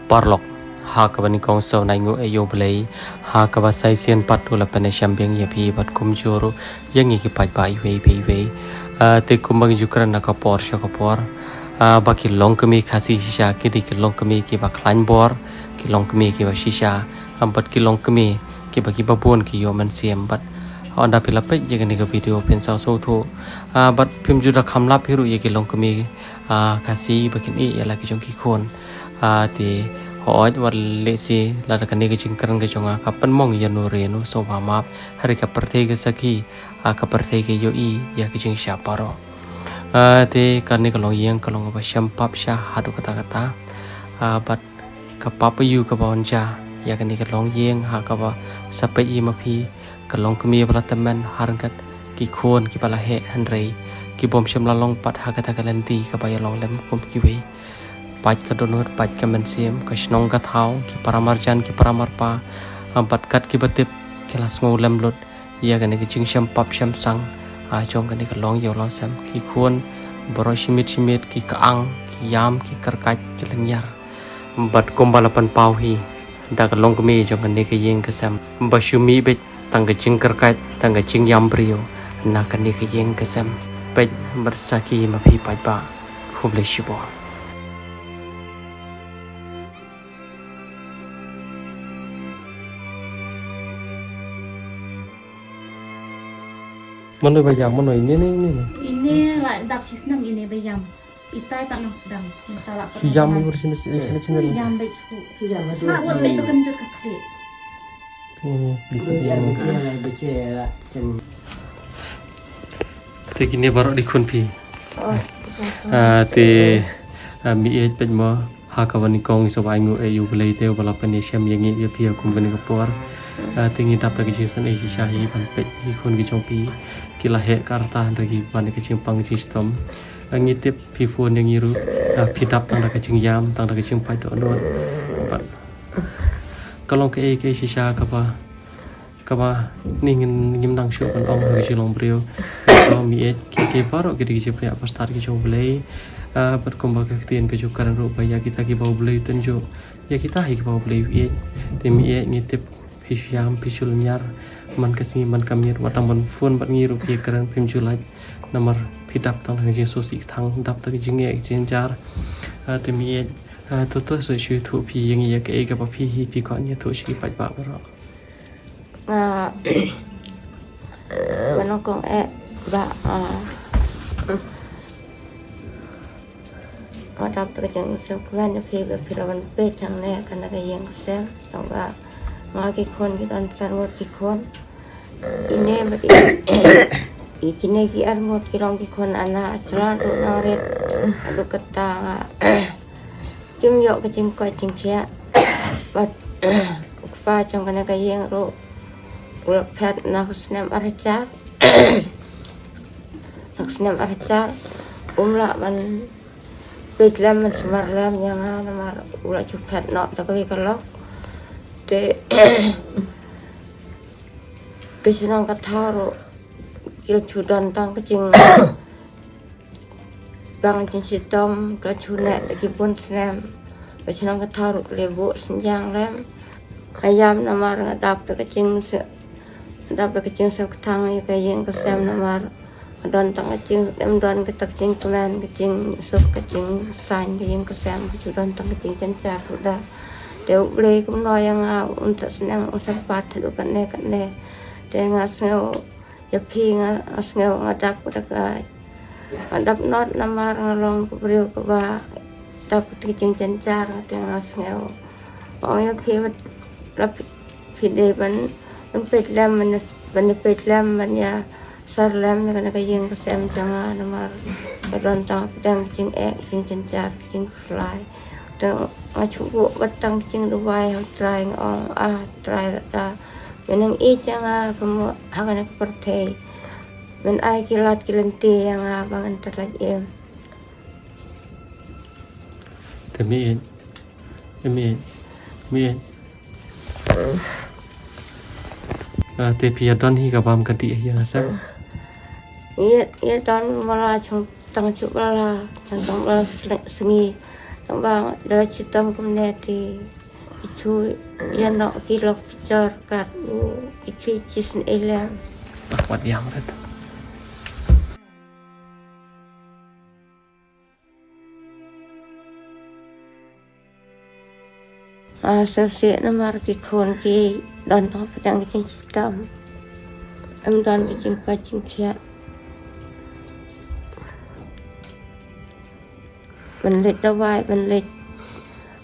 parlok ha ka bani kong so nai ngu ayo blai ha ka ba sai sian pat tu la pane shambeng ya phi bat kum joro yang ki pai pai ve te kumbang jukran na ka por sha ka por baki long kami khasi shisha ki di ki long kami ki ba klan bor ki long kami ki ba shisha bat ki long kami ki ba ki ba bon ki yo man siam bat onda pila pe ye ni ka video pen sa so tho bat phim ju ra kham lap hiru ye ki long kami khasi bakin e ya la ki jong ki khon ti hỏi vật lệ sĩ là cái này cái chuyện cần cái chúng ta phân mong nhận nuôi nó sống hòa map hay cái partai cái saki cái partai cái yoi ya cái chuyện siapa ro thì cái này cái long apa syampap syah hadu kata but cái papa yu cái bawon ja ya cái này cái long yang cái apa sampai ima phi cái long kami teman harangkat ki khon ki pala he handrei ki bom syamla long pat kata kalanti cái bayar long lem kum ki wei Paj ka donor, paj ka mensiam, ka snong ka thau, ki paramarjan, ki paramarpa, bat kat ki batip, ki las ngô lem lut, ya gani ki ching sham pap sham sang, chong gani ka long yaw long sam, ki khuôn, boro shimit, ki kaang, ki yam, ki karkaj, ki lanyar, bat kumbalapan pau hi, da ka long kami chong gani ka yeng ka sam, ba shumi bej, tang ka ching karkaj, tang ka ching yam brio, na gani ka yeng ka sam, bej bersaki mapi paj ba, khub le shibo. Mana bayam mana ini Ini lah dap sistem ini bayam. Itai tak nak sedang. Masalah. Jam bersini sini. Jam baik suku. Jam ada. Mak buat baik bekerja kaki. Bisa dia. Tapi ini baru di kunpi. Te mi ej pejma hakawani kong sobai ngu ayu belai teu balapan Asia yang ia pia kumbani kapor. Tinggi dap lagi season Asia shahi pan pej ikun ki chongpi. Kila he karta lagi ban ke cimpang sistem ngitip pifun yang ngiru pidap tang ke cing yam tang ke cing pai to no kalau ke sisa kapa ni ngim nang shu kan ong ke long brio ko mi ke paro ke di pria pastar ke jong blai berkumpul ke tien ke jukaran rupa ya kita ki bau blai tunjuk ya kita hi bau blai te mi ngitip Pisyam pisul nyar man kasih man kamir watang man phone bat ngiru pi karan prim julai nomor pidap tang jing sosi thang dap ta jing ek jing jar te mi to so shu thu pi yang ya ke ga pa pi hi pi ko nya thu shi pai ba ro Bueno con ba dap ta jing so kwan pi ba pi ron pe thang ne kan ga yang sem tang ba Ngaki kon ki don sarwat ki kon ini berarti ikine ki armot ki rong ki kon ana celon tu noret adu kata kim yok ke jing ko jing kia bat fa trong kana ka yeng ro ul phat na snam archar snam archar umla man pedlam man smarlam yang ana ula chupat no ta ko kalok te kesenang kataro kil chudan tang kecing bang jin sitom ka chune ki pun snam kesenang kataro lebu senjang lem ayam namar dap ta kecing sa tang ya kayeng kesem namar don tang kecing em don ke tak kecing kemen kecing sup kecing san kecing kesem chudan tang kecing cencar sudah Deu beli cũng nói rằng untuk senang sempat itu kan ne dengan sengau ya pi sengau ngadap ngadap not nama ngalong kebriu keba dapat kecing cencar dengan sengau pokoknya pi de ban pedlam ban pedlam ban ya sarlam kan kayeng kesem jangan nama don tang pedang kecing cencar kecing fly Teng cukup batang cing dubai try ngong try rata menang jangan kamu akan seperti men ai kilat kilenti yang bangan terlaj Temi te pia don hi ka bam ka di yang sa iya don malah tang cuk malah tang sengi Tang bang dari citam kumneti icu yan nak kilok picar kat icu cis elam. Ahmad yang itu. Sosial nomor kikon ki dan tang pedang kicing citam. Dan kicing kacing kia. Mình lệch đâu vai mình lệch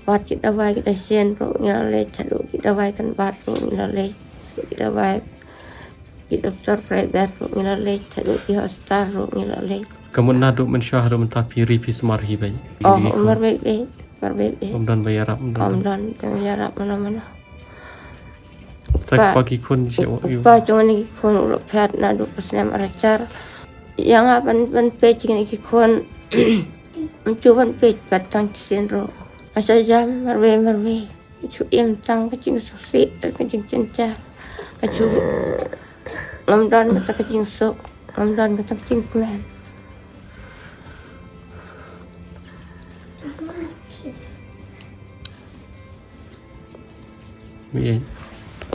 bát cái đâu vai cái đầu sen rồi như là lệch chặt đuôi cái đầu vai cần bát rồi như là lệch cái đầu vai cái dokter private rồi như là lệch chặt đuôi cái hospital rồi như là lệch. Kamu nado mensyahar mentapiri fi semarhi bayi. Umar baik. Omdan bayarap Omdan yang jarak mana-mana. Tak pagi kun siapa you. Pak cuma ni kon ulok pet nado pasnya maracar. Yang apa ban page ni kon mencoba page batang sendro. Masa jam marwe. Cu im tang kecing susi kecing cencar. Cu Omdan kata kecing sok. Omdan kata kecing kuat. Iya.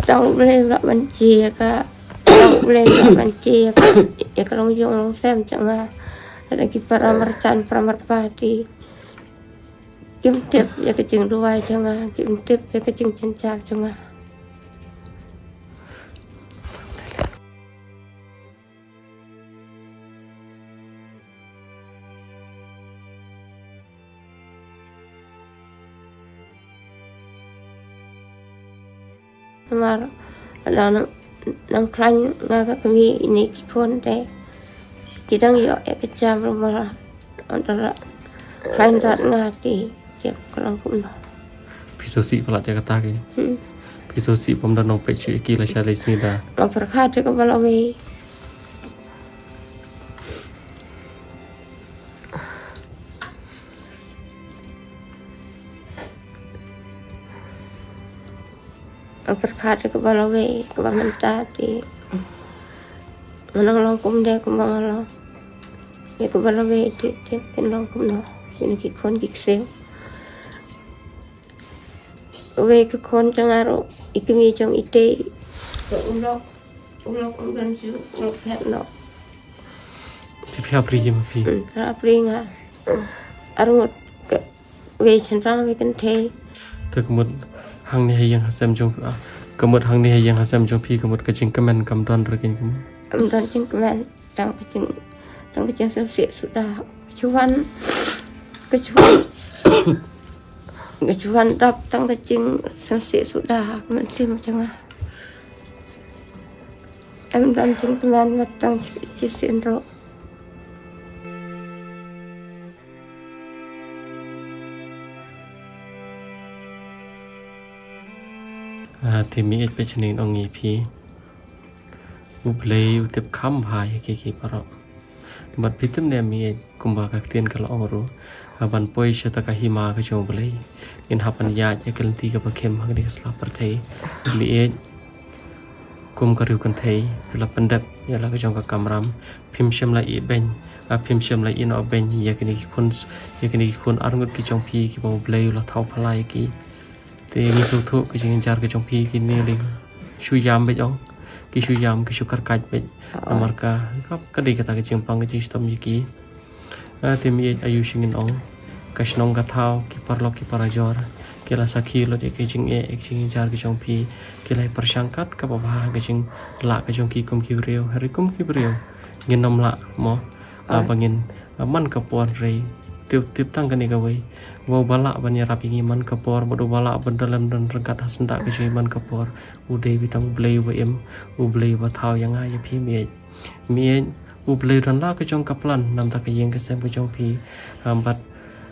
Tahu boleh nak benci ka. Tahu boleh nak benci ka. Ya kalau jong long sem canga. Ada ki para mercan para merpati. Kim tip ya kecing ruai canga. Kim tip ya kecing cencar canga. Mà là nang klan nga ka kami ini kikon te kidang yo ek jam rumah antara klan rat nga ti tiap kalang kum no Pisosi pala dia kata ke. Pisosi pemdan nong peci ki la shalai sida. perkhat ke balawe perkhat ke balawe ke bamenta ti manang long kum de kum bangalo ya ke balawe ti tiap ken long kum no ini kikon kiksel we ke kon changaro ikimi chong ite ulok umdan su ulok pet no Ti pia pri je mafi. apringa arungot we chenrang we kan the Tak kemud hang ni hayang hasam jong kemud hang ni hayang hasam jong pi kemud kecing kemen kamdan rekin kamu. amdan ching kman tang kecing sosial sudah kecuan dap tang kecing sosial sudah kman sim changa amdan ching kman matang cisindro Thì mi et pechening ongi pi. Uplay utip kham bhai ke paro. Bat pitem ne mi kumba kaktian kala oru. Ban poi shata ka hima ka jong blay. In hapan ya ya kelenti ka bakem hang ni sla parthei. Mi et kum ka riu kan thei la pandap ya la ka jong ka kamram phim shem la i ben phim shem la in o ben ya kini khun arngut ki jong pi ki bo blay la thau phalai ki. Thì mình thu thụ cái chuyện char cái trong phi cái này đi suy giảm bây giờ cái suy giảm cái sukar kaj bây nomor ka cái đi kata cái chuyện pang cái chuyện stom yaki thì mình ayu singin ong cái snong ka thao cái parlo cái parajor cái là sakhi lo cái chuyện char cái trong phi cái là persangkat ka baba cái chuyện lạ cái trong ki kum ki riu hari kum ki riu ngin nom lạ mo bangin man ka por rei tiap tang kan ikawi wow balak banyak rapi man kapor bodo balak bendalam dan rengkat hasnda ke man kapor udah bitang blay wm ublay bathau yang ai phi mi ublay dan la ke jong kaplan nam ta ke yeng ke sem ke jong phi bat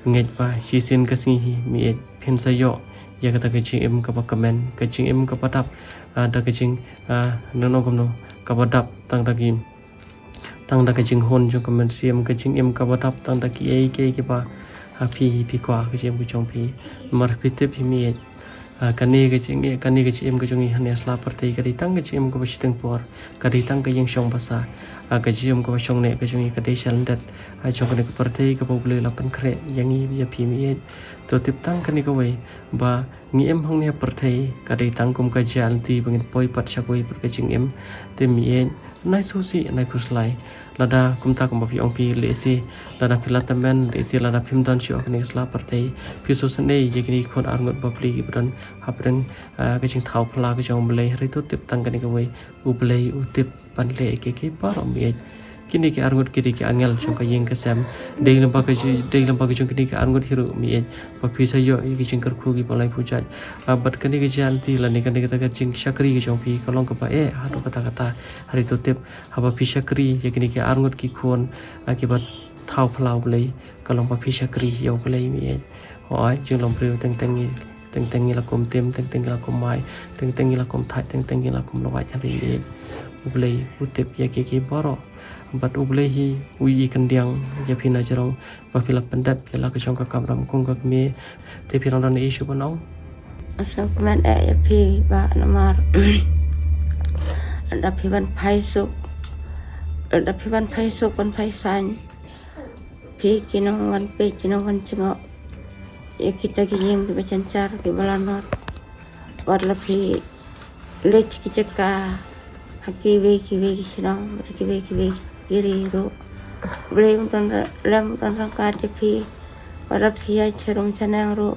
ngej ba chi sin ke singi mi phin sayo ya kata ke ching em ka pa comment ke ching em ka padap da ke ching no komno ka padap tang ta kim tang da kecing hon jong comment siam kecing em ka badap tang da ki ai ke ba ha phi kwa kecing bu chong phi mar phi te phi mi kani ke cim ke jongi hanya sela perti ke ditang ke cim ke basi tempor ke ditang ke yang syong basa ke cim ke basong ne ke jongi ke desa landat jong ke perti ke boleh lapan kre yang ini ya pimi tu tip tang kani ke wei ba ngiem hang ne perti ke ditang kum ke jalan ti bangin poi pat syakoi per ke cim te mi nai susi nai kuslai lada kumta kum bapi ong pi lesi lada pilatamen lesi lada pimdan syok ni sela perti pisu sene yekini kon arngot bapli ibran hapren ke jing thau phala ke jong blai ritu tip tang kani ke wei u blai u tip pan le ke barom mi kini ke arngot kini ke angel jong ka yeng ke sam dei lampa ke jong kini ke arngot hiru mi bapi sayo ke jing ker khu gi palai pujat bat kani ke janti lani kani ke ta jing syakri ke jong pi kolong ke pa hadu kata hari tu tip haba pi syakri yekini ke arngot ki khon akibat thau phala blai kolong pa pi syakri yo blai mi oi jing lom priu teng tengi lakum tim tengi lakum mai tengi lakum thai tengi lakum lawai chari ublei utip ya ke boro bat ublei hi ui kendiang ya phina jarong ba phila pandap ya la ke chong ka kamram kung ka me te phirang ran isu banong asal kemen ya pi ba namar ada piban paisuk kan paisan pi kinong wan pe kinong wan cengok ya kita giyeng di bacancar di balanot warla pi lech kiceka haki we sinong kiwe kiri ro blem tan rangkat pi warla pi ai serum sanang ro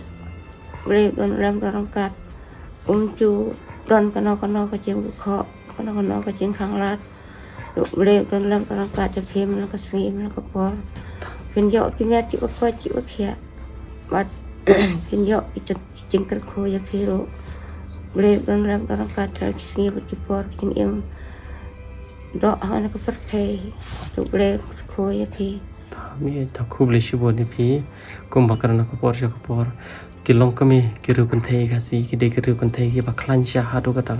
blem rangkat cu don kano ka jem kho kano ka jem khang lat blem rangkat pi man ka sngim man ka por pin yo ki met ki ko khia bat pin yo jing ker kho ya piro blem rangkat ka sngim ki por kin em do ana ka perthei tu blem kho ya pi mi ta khub le shibon ni pi kum bakarna ka por kilong kami kiru kan thei kasi ki de kiru kan thei ki baklan sha hadu kata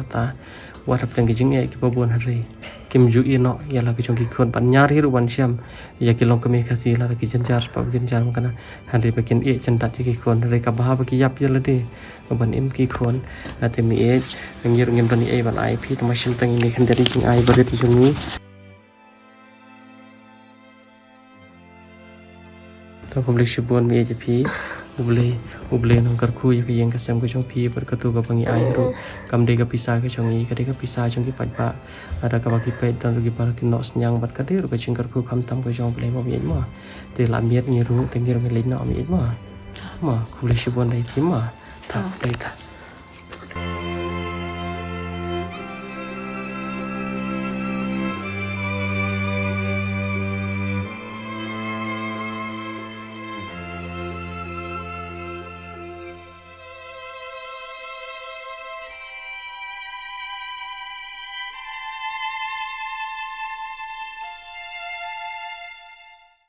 wat apeng ki jing ki babon hari kim ju ino ya la ki jong ki khon pan nyar hiru wan syam ya kilong kami kasi la ki jenjar pa ki jenjar makana hari bakin centat ki khon re ka bah ki yap ya la de ban im ki khon ate mi ngir ngim ban ban ai pi tama sim tang ini kan dari jing ai baret jong ni ta ko le shibon mi pi uble nang karku ya yang kesem ko jong pi per katu ka pangi ai ro kam de ka pisa ka jong i ka de ka pisa jong ki pa ada ka baki pe dan ru ki par ki nos nyang bat ka de ru ka jing karku kham tam ko jong ble mo mi ma te la miet ni ru te mi ru mi le no mi ma ku le shibon dai pi ma ta